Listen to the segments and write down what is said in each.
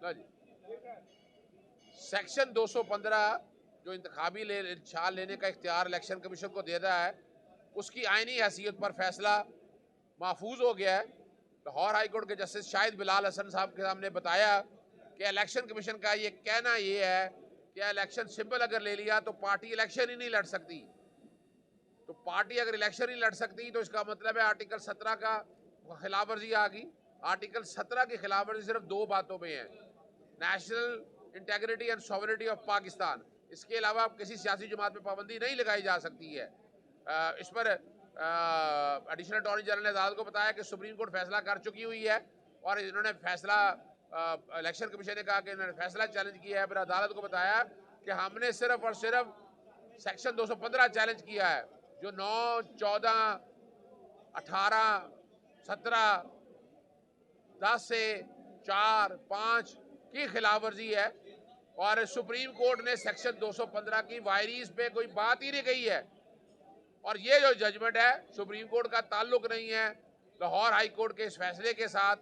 लो जी, section 215 जो इंतखाबी छाल लेने का इख्तियार इलेक्शन कमीशन को दे रहा है, उसकी आईनी हैसियत पर फैसला महफूज हो गया है। लाहौर हाई कोर्ट के जस्टिस शाहिद बिलाल हसन साहब के सामने बताया कि इलेक्शन कमीशन का ये कहना ये है कि इलेक्शन सिंबल अगर ले लिया तो पार्टी इलेक्शन ही नहीं लड़ सकती। तो पार्टी अगर इलेक्शन ही लड़ सकती तो इसका मतलब है आर्टिकल 17 का खिलाफ वर्जी आ गई। आर्टिकल 17 की खिलाफ वर्जी सिर्फ दो बातों में है, national integrity and sovereignty of Pakistan. इसके अलावा किसी सियासी जमात में पाबंदी नहीं लगाई जा सकती है। इस पर एडिशनल अटॉर्नी जनरल ने अदालत को बताया कि सुप्रीम कोर्ट फैसला कर चुकी हुई है और इन्होंने फैसला इलेक्शन कमीशन ने कहा कि इन्होंने फैसला चैलेंज किया है। फिर अदालत को बताया कि हमने सिर्फ और सिर्फ सेक्शन 215 चैलेंज किया है जो 9, 14, 18, 17, 10 से 4, 5 की खिलाफ वर्जी है और सुप्रीम कोर्ट ने सेक्शन 215 की वायरीज पे कोई बात ही नहीं कही है। और ये जो जजमेंट है सुप्रीम कोर्ट का ताल्लुक नहीं है लाहौर हाई कोर्ट के इस फैसले के साथ।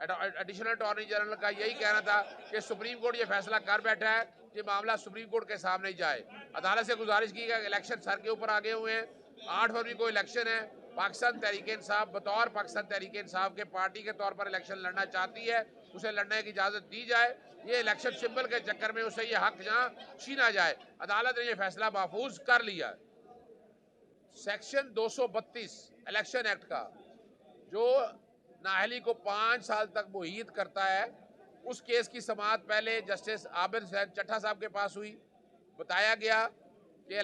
एडिशनल अटॉर्नी जनरल का यही कहना था कि सुप्रीम कोर्ट ये फैसला कर बैठा है कि मामला सुप्रीम कोर्ट के सामने जाए। अदालत से गुजारिश की गई, इलेक्शन सर के ऊपर आगे हुए हैं, 8 फरवरी को इलेक्शन है। पाकिस्तान तहरीक इंसाफ बतौर पाकिस्तान तहरीक इंसाफ के पार्टी के तौर पर इलेक्शन लड़ना चाहती है, उसे लड़ने की इजाज़त दी जाए। ये इलेक्शन सिंबल के चक्कर में उसे ये हक जहाँ छीना जाए, अदालत ने यह फैसला महफूज कर लिया। सेक्शन 232 इलेक्शन एक्ट का जो नाअहली को 5 साल तक मुहीद करता है, उस केस की समाअत पहले जस्टिस आबिद हुसैन चट्टा साहब के पास हुई। बताया गया कि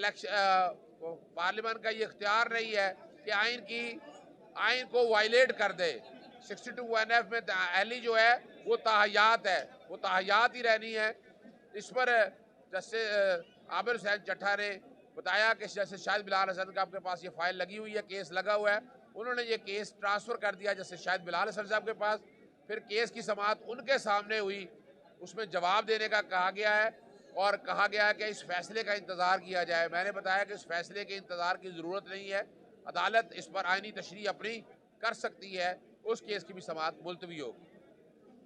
पार्लियामेंट का ये इख्तियार नहीं है कि आइन को वायलेट कर दे। 62(1)(f) में अहली जो है वो ताहयात है, वो ताहयात ही रहनी है। इस पर जस्टिस आबिद हुसैन चट्टा ने बताया कि जैसे शाहिद बिलाल हसन का आपके पास ये फाइल लगी हुई है, केस लगा हुआ है। उन्होंने ये केस ट्रांसफ़र कर दिया जैसे शाहिद बिलाल हसन साहब के पास। फिर केस की समाअत उनके सामने हुई, उसमें जवाब देने का कहा गया है और कहा गया है कि इस फैसले का इंतज़ार किया जाए। मैंने बताया कि इस फैसले के इंतज़ार की ज़रूरत नहीं है, अदालत इस पर आइनी तशरीह अपनी कर सकती है। उस केस की भी समाअत मुलतवी होगी।